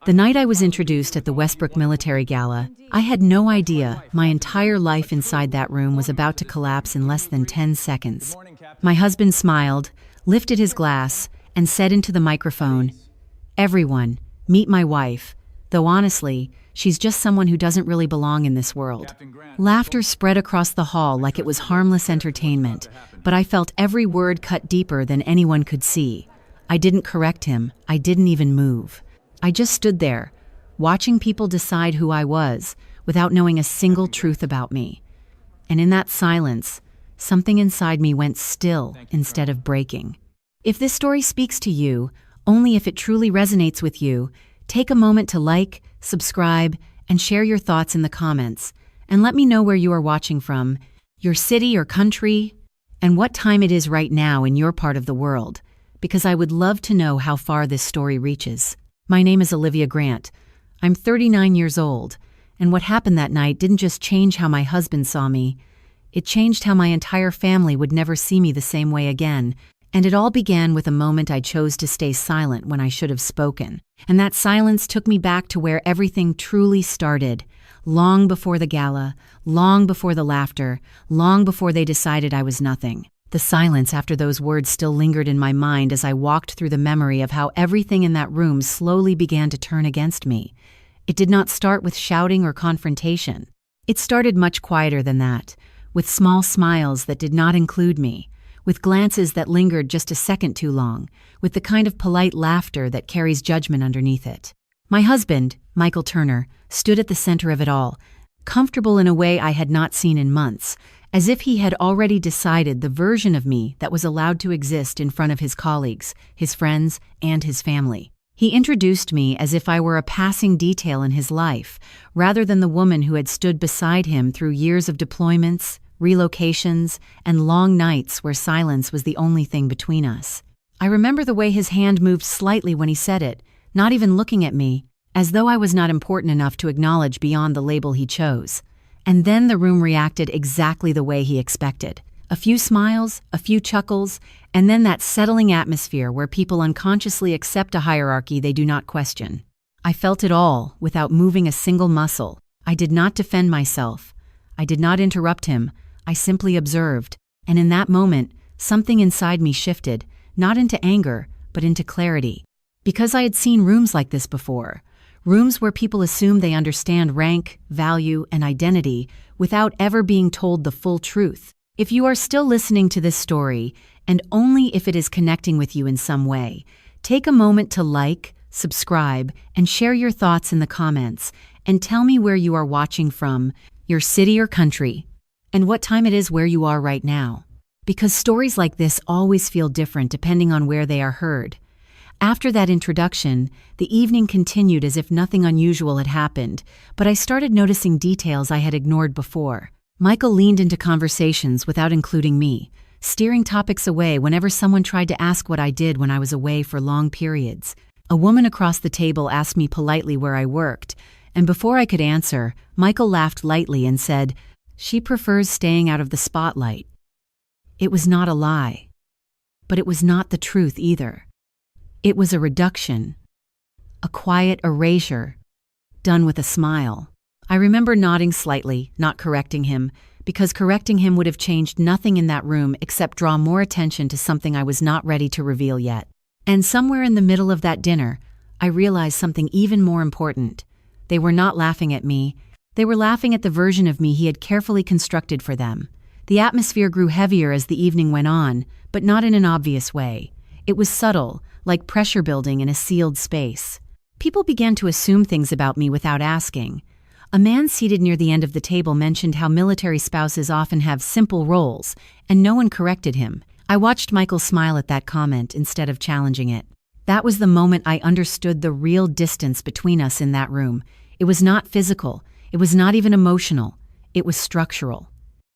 The night I was introduced at the Westbrook Military Gala, I had no idea my entire life inside that room was about to collapse in less than 10 seconds. My husband smiled, lifted his glass, and said into the microphone, "Everyone, meet my wife, though honestly, she's just someone who doesn't really belong in this world." Laughter spread across the hall like it was harmless entertainment, but I felt every word cut deeper than anyone could see. I didn't correct him, I didn't even move. I just stood there, watching people decide who I was, without knowing a single truth about me. And in that silence, something inside me went still instead of breaking. If this story speaks to you, only if it truly resonates with you, take a moment to like, subscribe, and share your thoughts in the comments. And let me know where you are watching from, your city or country, and what time it is right now in your part of the world, because I would love to know how far this story reaches. My name is Olivia Grant. I'm 39 years old, and what happened that night didn't just change how my husband saw me, it changed how my entire family would never see me the same way again. And it all began with a moment I chose to stay silent when I should have spoken. And that silence took me back to where everything truly started, long before the gala, long before the laughter, long before they decided I was nothing. The silence after those words still lingered in my mind as I walked through the memory of how everything in that room slowly began to turn against me. It did not start with shouting or confrontation. It started much quieter than that, with small smiles that did not include me, with glances that lingered just a second too long, with the kind of polite laughter that carries judgment underneath it. My husband, Michael Turner, stood at the center of it all, comfortable in a way I had not seen in months, as if he had already decided the version of me that was allowed to exist in front of his colleagues, his friends, and his family. He introduced me as if I were a passing detail in his life, rather than the woman who had stood beside him through years of deployments, relocations, and long nights where silence was the only thing between us. I remember the way his hand moved slightly when he said it, not even looking at me, as though I was not important enough to acknowledge beyond the label he chose. And then the room reacted exactly the way he expected. A few smiles, a few chuckles, and then that settling atmosphere where people unconsciously accept a hierarchy they do not question. I felt it all, without moving a single muscle. I did not defend myself. I did not interrupt him. I simply observed. And in that moment, something inside me shifted, not into anger, but into clarity. Because I had seen rooms like this before. Rooms where people assume they understand rank, value, and identity without ever being told the full truth. If you are still listening to this story, and only if it is connecting with you in some way, take a moment to like, subscribe, and share your thoughts in the comments, and tell me where you are watching from, your city or country, and what time it is where you are right now. Because stories like this always feel different depending on where they are heard. After that introduction, the evening continued as if nothing unusual had happened, but I started noticing details I had ignored before. Michael leaned into conversations without including me, steering topics away whenever someone tried to ask what I did when I was away for long periods. A woman across the table asked me politely where I worked, and before I could answer, Michael laughed lightly and said, "She prefers staying out of the spotlight." It was not a lie, but it was not the truth either. It was a reduction, a quiet erasure, done with a smile. I remember nodding slightly, not correcting him, because correcting him would have changed nothing in that room except draw more attention to something I was not ready to reveal yet. And somewhere in the middle of that dinner, I realized something even more important. They were not laughing at me. They were laughing at the version of me he had carefully constructed for them. The atmosphere grew heavier as the evening went on, but not in an obvious way. It was subtle, like pressure building in a sealed space. People began to assume things about me without asking. A man seated near the end of the table mentioned how military spouses often have simple roles, and no one corrected him. I watched Michael smile at that comment instead of challenging it. That was the moment I understood the real distance between us in that room. It was not physical. It was not even emotional. It was structural.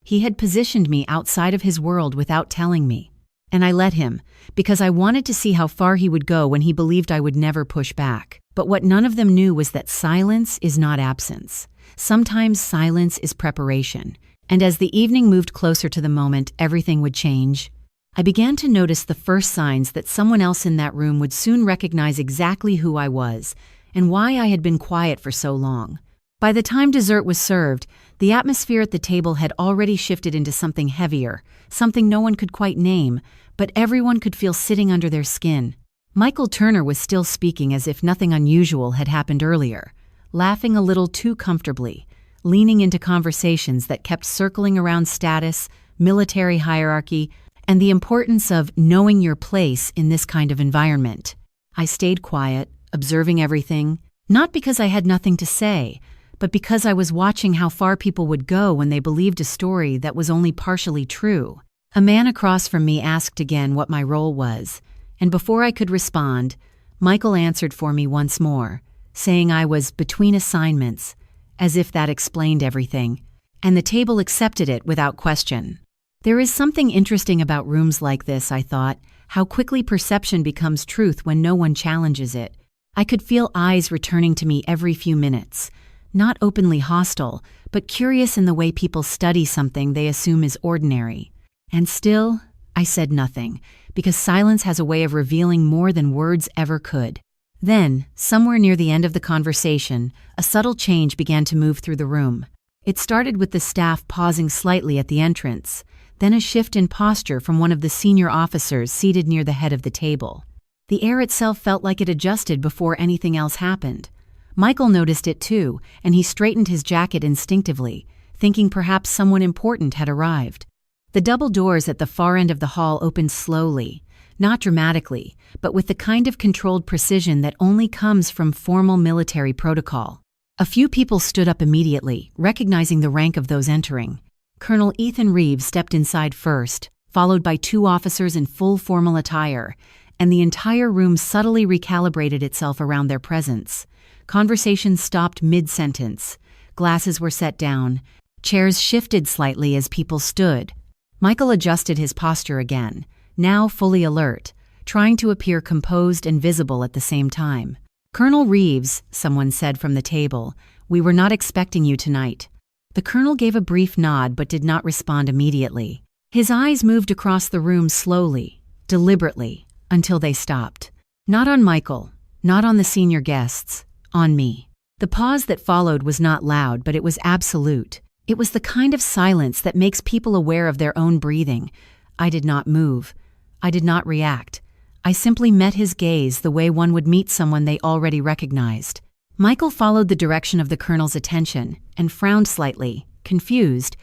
He had positioned me outside of his world without telling me. And I let him, because I wanted to see how far he would go when he believed I would never push back. But what none of them knew was that silence is not absence. Sometimes silence is preparation. And as the evening moved closer to the moment everything would change, I began to notice the first signs that someone else in that room would soon recognize exactly who I was, and why I had been quiet for so long. By the time dessert was served, the atmosphere at the table had already shifted into something heavier, something no one could quite name, but everyone could feel sitting under their skin. Michael Turner was still speaking as if nothing unusual had happened earlier, laughing a little too comfortably, leaning into conversations that kept circling around status, military hierarchy, and the importance of knowing your place in this kind of environment. I stayed quiet, observing everything, not because I had nothing to say, but because I was watching how far people would go when they believed a story that was only partially true. A man across from me asked again what my role was, and before I could respond, Michael answered for me once more, saying I was between assignments, as if that explained everything, and the table accepted it without question. There is something interesting about rooms like this, I thought, how quickly perception becomes truth when no one challenges it. I could feel eyes returning to me every few minutes, not openly hostile, but curious in the way people study something they assume is ordinary. And still, I said nothing, because silence has a way of revealing more than words ever could. Then, somewhere near the end of the conversation, a subtle change began to move through the room. It started with the staff pausing slightly at the entrance, then a shift in posture from one of the senior officers seated near the head of the table. The air itself felt like it adjusted before anything else happened. Michael noticed it too, and he straightened his jacket instinctively, thinking perhaps someone important had arrived. The double doors at the far end of the hall opened slowly, not dramatically, but with the kind of controlled precision that only comes from formal military protocol. A few people stood up immediately, recognizing the rank of those entering. Colonel Ethan Reeves stepped inside first, followed by 2 officers in full formal attire, and the entire room subtly recalibrated itself around their presence. Conversation stopped mid-sentence. Glasses were set down. Chairs shifted slightly as people stood. Michael adjusted his posture again, now fully alert, trying to appear composed and visible at the same time. "Colonel Reeves," someone said from the table, "we were not expecting you tonight." The colonel gave a brief nod but did not respond immediately. His eyes moved across the room slowly, deliberately, until they stopped. Not on Michael, not on the senior guests, on me. The pause that followed was not loud, but it was absolute. It was the kind of silence that makes people aware of their own breathing. I did not move. I did not react. I simply met his gaze the way one would meet someone they already recognized. Michael followed the direction of the colonel's attention and frowned slightly, confused,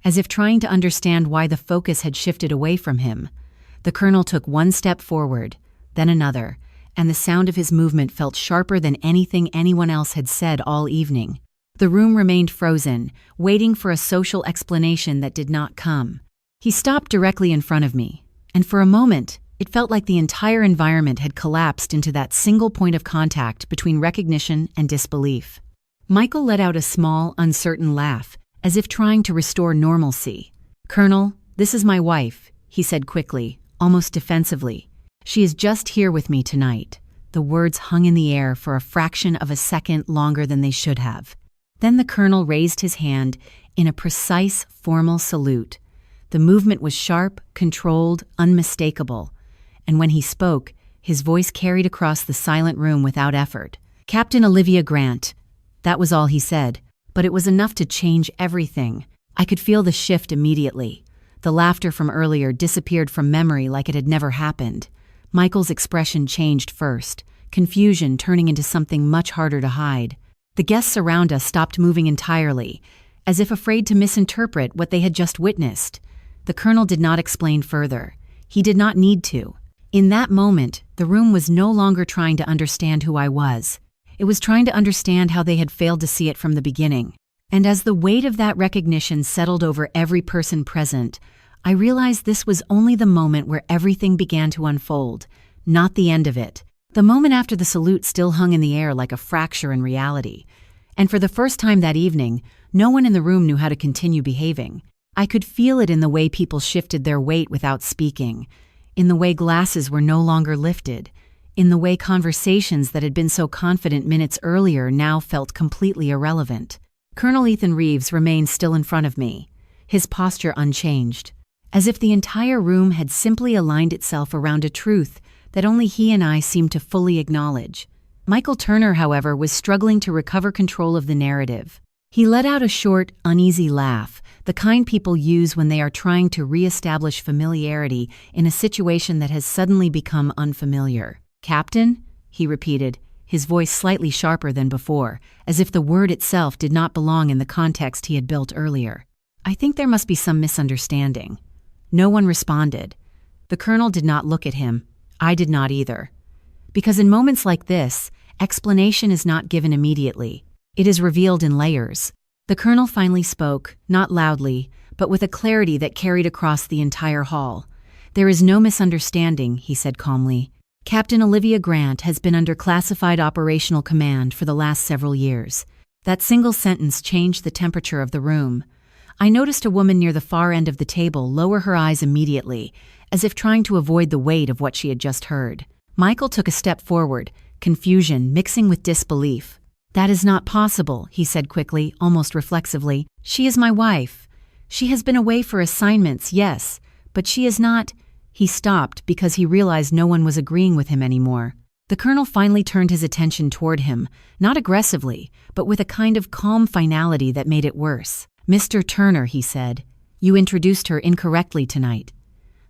as if trying to understand why the focus had shifted away from him. The colonel took one step forward, then another, and the sound of his movement felt sharper than anything anyone else had said all evening. The room remained frozen, waiting for a social explanation that did not come. He stopped directly in front of me, and for a moment, it felt like the entire environment had collapsed into that single point of contact between recognition and disbelief. Michael let out a small, uncertain laugh, as if trying to restore normalcy. "Colonel, this is my wife," he said quickly, almost defensively. "She is just here with me tonight." The words hung in the air for a fraction of a second longer than they should have. Then the colonel raised his hand in a precise, formal salute. The movement was sharp, controlled, unmistakable. And when he spoke, his voice carried across the silent room without effort. "Captain Olivia Grant." That was all he said, but it was enough to change everything. I could feel the shift immediately. The laughter from earlier disappeared from memory like it had never happened. Michael's expression changed first, confusion turning into something much harder to hide. The guests around us stopped moving entirely, as if afraid to misinterpret what they had just witnessed. The colonel did not explain further. He did not need to. In that moment, the room was no longer trying to understand who I was. It was trying to understand how they had failed to see it from the beginning. And as the weight of that recognition settled over every person present, I realized this was only the moment where everything began to unfold, not the end of it. The moment after the salute still hung in the air like a fracture in reality. And for the first time that evening, no one in the room knew how to continue behaving. I could feel it in the way people shifted their weight without speaking, in the way glasses were no longer lifted, in the way conversations that had been so confident minutes earlier now felt completely irrelevant. Colonel Ethan Reeves remained still in front of me, his posture unchanged, as if the entire room had simply aligned itself around a truth that only he and I seemed to fully acknowledge. Michael Turner, however, was struggling to recover control of the narrative. He let out a short, uneasy laugh, the kind people use when they are trying to re-establish familiarity in a situation that has suddenly become unfamiliar. "Captain?" he repeated, his voice slightly sharper than before, as if the word itself did not belong in the context he had built earlier. "I think there must be some misunderstanding." No one responded. The colonel did not look at him. I did not either. Because in moments like this, explanation is not given immediately. It is revealed in layers. The colonel finally spoke, not loudly, but with a clarity that carried across the entire hall. "There is no misunderstanding," he said calmly. "Captain Olivia Grant has been under classified operational command for the last several years." That single sentence changed the temperature of the room. I noticed a woman near the far end of the table lower her eyes immediately, as if trying to avoid the weight of what she had just heard. Michael took a step forward, confusion mixing with disbelief. "That is not possible," he said quickly, almost reflexively. "She is my wife. She has been away for assignments, yes, but she is not—" He stopped because he realized no one was agreeing with him anymore. The colonel finally turned his attention toward him, not aggressively, but with a kind of calm finality that made it worse. "Mr. Turner," he said, "you introduced her incorrectly tonight."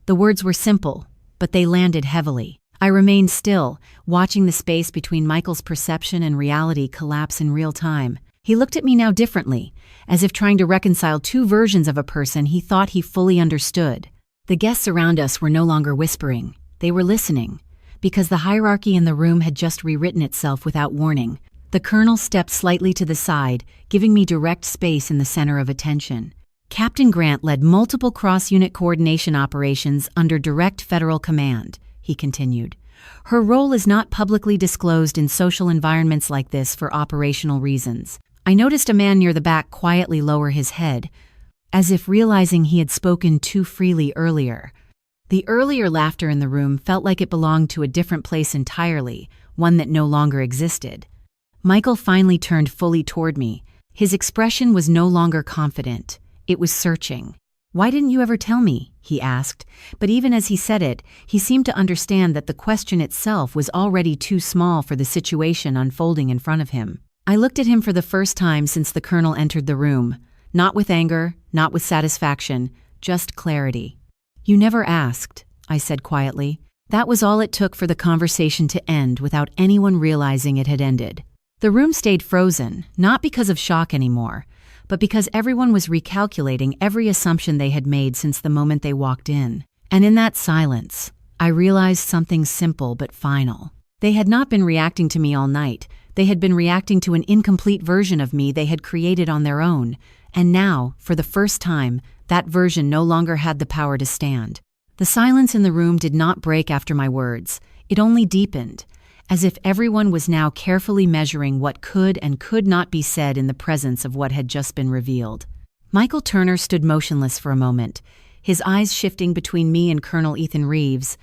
The words were simple, but they landed heavily. I remained still, watching the space between Michael's perception and reality collapse in real time. He looked at me now differently, as if trying to reconcile two versions of a person he thought he fully understood. The guests around us were no longer whispering. They were listening, because the hierarchy in the room had just rewritten itself without warning. The colonel stepped slightly to the side, giving me direct space in the center of attention. "Captain Grant led multiple cross-unit coordination operations under direct federal command," he continued. "Her role is not publicly disclosed in social environments like this for operational reasons." I noticed a man near the back quietly lower his head, as if realizing he had spoken too freely earlier. The earlier laughter in the room felt like it belonged to a different place entirely, one that no longer existed. Michael finally turned fully toward me. His expression was no longer confident. It was searching. "Why didn't you ever tell me?" he asked, but even as he said it, he seemed to understand that the question itself was already too small for the situation unfolding in front of him. I looked at him for the first time since the colonel entered the room, not with anger, not with satisfaction, just clarity. "You never asked," I said quietly. That was all it took for the conversation to end without anyone realizing it had ended. The room stayed frozen, not because of shock anymore, but because everyone was recalculating every assumption they had made since the moment they walked in. And in that silence, I realized something simple but final. They had not been reacting to me all night. They had been reacting to an incomplete version of me they had created on their own. And now, for the first time, that version no longer had the power to stand. The silence in the room did not break after my words. It only deepened, as if everyone was now carefully measuring what could and could not be said in the presence of what had just been revealed. Michael Turner stood motionless for a moment, his eyes shifting between me and Colonel Ethan Reeves,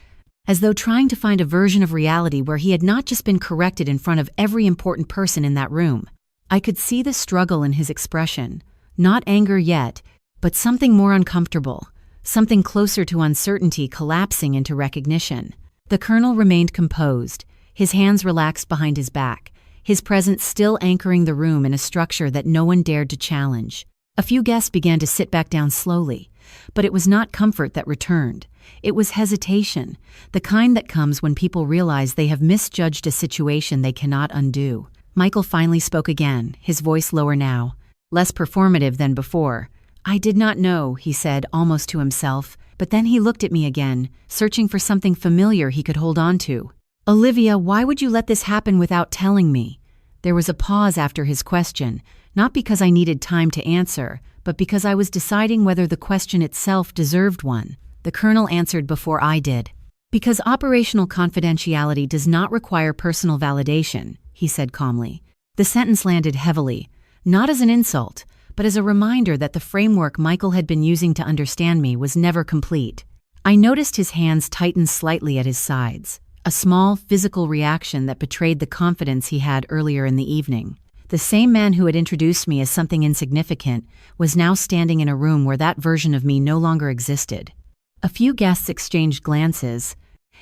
as though trying to find a version of reality where he had not just been corrected in front of every important person in that room. I could see the struggle in his expression, not anger yet, but something more uncomfortable, something closer to uncertainty collapsing into recognition. The colonel remained composed, his hands relaxed behind his back, his presence still anchoring the room in a structure that no one dared to challenge. A few guests began to sit back down slowly, but it was not comfort that returned. It was hesitation, the kind that comes when people realize they have misjudged a situation they cannot undo. Michael finally spoke again, his voice lower now, less performative than before. "I did not know," he said, almost to himself, but then he looked at me again, searching for something familiar he could hold on to. "Olivia, why would you let this happen without telling me?" There was a pause after his question, not because I needed time to answer, but because I was deciding whether the question itself deserved one. The colonel answered before I did. "Because operational confidentiality does not require personal validation," he said calmly. The sentence landed heavily, not as an insult, but as a reminder that the framework Michael had been using to understand me was never complete. I noticed his hands tighten slightly at his sides, a small physical reaction that betrayed the confidence he had earlier in the evening. The same man who had introduced me as something insignificant was now standing in a room where that version of me no longer existed. A few guests exchanged glances,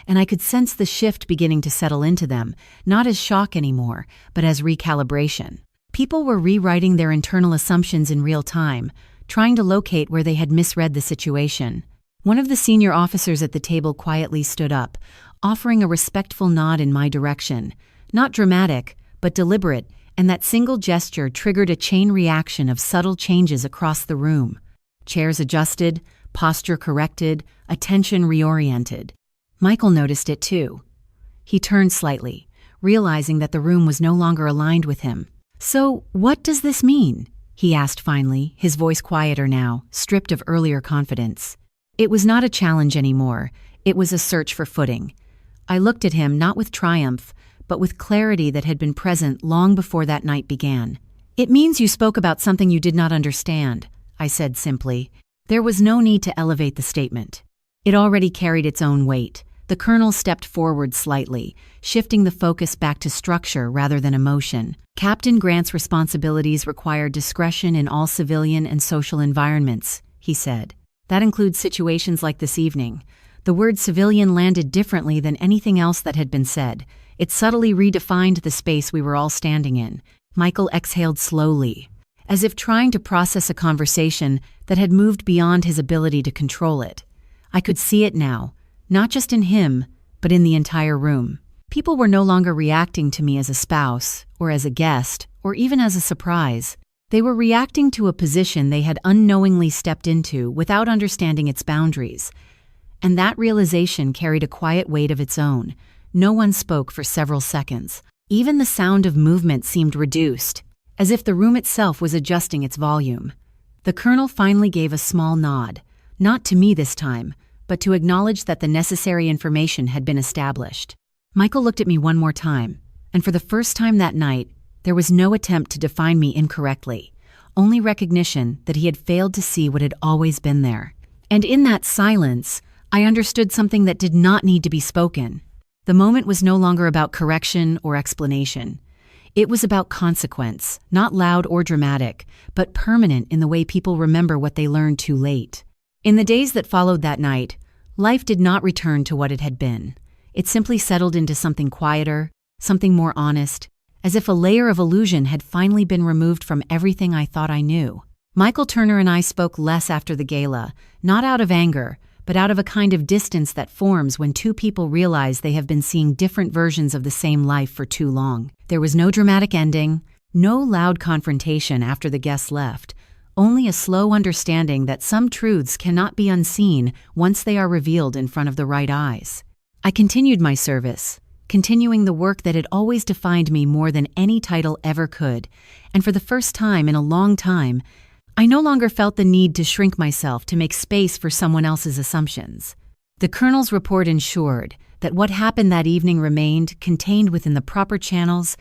and I could sense the shift beginning to settle into them, not as shock anymore, but as recalibration. People were rewriting their internal assumptions in real time, trying to locate where they had misread the situation. One of the senior officers at the table quietly stood up, offering a respectful nod in my direction. Not dramatic, but deliberate, and that single gesture triggered a chain reaction of subtle changes across the room. Chairs adjusted, posture corrected, attention reoriented. Michael noticed it too. He turned slightly, realizing that the room was no longer aligned with him. "So, what does this mean?" he asked finally, his voice quieter now, stripped of earlier confidence. It was not a challenge anymore, it was a search for footing. I looked at him not with triumph, but with clarity that had been present long before that night began. "It means you spoke about something you did not understand," I said simply. There was no need to elevate the statement. It already carried its own weight. The colonel stepped forward slightly, shifting the focus back to structure rather than emotion. "Captain Grant's responsibilities require discretion in all civilian and social environments," he said. "That includes situations like this evening." The word civilian landed differently than anything else that had been said. It subtly redefined the space we were all standing in. Michael exhaled slowly, as if trying to process a conversation that had moved beyond his ability to control it. I could see it now, not just in him, but in the entire room. People were no longer reacting to me as a spouse, or as a guest, or even as a surprise. They were reacting to a position they had unknowingly stepped into without understanding its boundaries. And that realization carried a quiet weight of its own. No one spoke for several seconds. Even the sound of movement seemed reduced, as if the room itself was adjusting its volume. The colonel finally gave a small nod, not to me this time, but to acknowledge that the necessary information had been established. Michael looked at me one more time, and for the first time that night, there was no attempt to define me incorrectly, only recognition that he had failed to see what had always been there. And in that silence, I understood something that did not need to be spoken. The moment was no longer about correction or explanation. It was about consequence, not loud or dramatic, but permanent in the way people remember what they learned too late. In the days that followed that night, life did not return to what it had been. It simply settled into something quieter, something more honest, as if a layer of illusion had finally been removed from everything I thought I knew. Michael Turner and I spoke less after the gala, not out of anger, but out of a kind of distance that forms when two people realize they have been seeing different versions of the same life for too long. There was no dramatic ending, no loud confrontation after the guests left, only a slow understanding that some truths cannot be unseen once they are revealed in front of the right eyes. I continued my service, continuing the work that had always defined me more than any title ever could, and for the first time in a long time, I no longer felt the need to shrink myself to make space for someone else's assumptions. The colonel's report ensured that what happened that evening remained contained within the proper channels,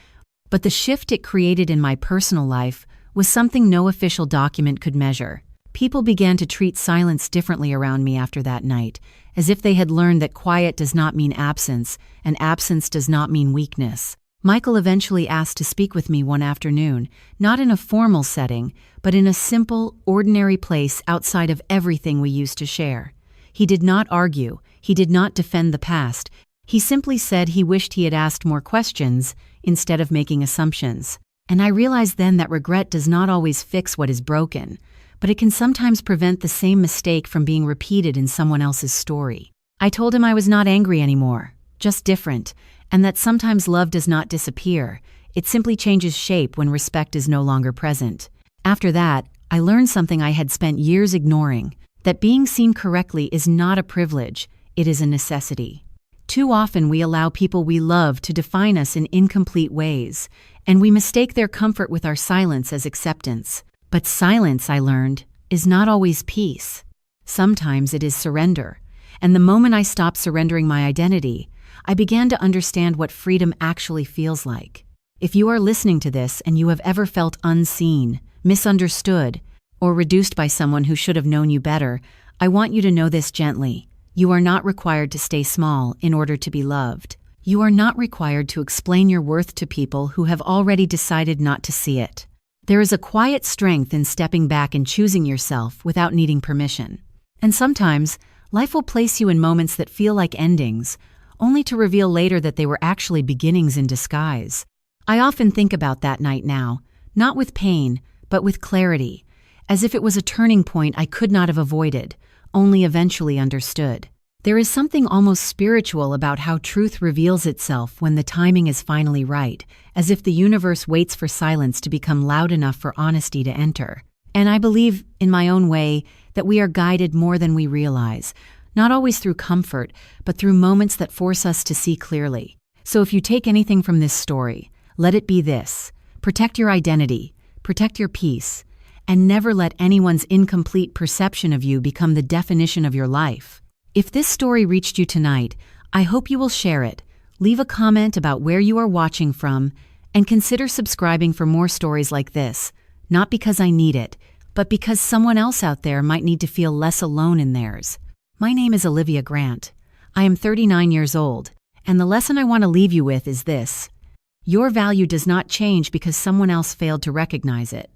but the shift it created in my personal life was something no official document could measure. People began to treat silence differently around me after that night, as if they had learned that quiet does not mean absence, and absence does not mean weakness. Michael eventually asked to speak with me one afternoon, not in a formal setting, but in a simple, ordinary place outside of everything we used to share. He did not argue, he did not defend the past, he simply said he wished he had asked more questions instead of making assumptions. And I realized then that regret does not always fix what is broken, but it can sometimes prevent the same mistake from being repeated in someone else's story. I told him I was not angry anymore, just different, and that sometimes love does not disappear, it simply changes shape when respect is no longer present. After that, I learned something I had spent years ignoring, that being seen correctly is not a privilege, it is a necessity. Too often we allow people we love to define us in incomplete ways, and we mistake their comfort with our silence as acceptance. But silence, I learned, is not always peace. Sometimes it is surrender, and the moment I stopped surrendering my identity, I began to understand what freedom actually feels like. If you are listening to this and you have ever felt unseen, misunderstood, or reduced by someone who should have known you better, I want you to know this gently. You are not required to stay small in order to be loved. You are not required to explain your worth to people who have already decided not to see it. There is a quiet strength in stepping back and choosing yourself without needing permission. And sometimes, life will place you in moments that feel like endings, only to reveal later that they were actually beginnings in disguise. I often think about that night now, not with pain, but with clarity, as if it was a turning point I could not have avoided, only eventually understood. There is something almost spiritual about how truth reveals itself when the timing is finally right, as if the universe waits for silence to become loud enough for honesty to enter. And I believe, in my own way, that we are guided more than we realize, not always through comfort, but through moments that force us to see clearly. So if you take anything from this story, let it be this: protect your identity, protect your peace, and never let anyone's incomplete perception of you become the definition of your life. If this story reached you tonight, I hope you will share it, leave a comment about where you are watching from, and consider subscribing for more stories like this, not because I need it, but because someone else out there might need to feel less alone in theirs. My name is Olivia Grant. I am 39 years old, and the lesson I want to leave you with is this: your value does not change because someone else failed to recognize it.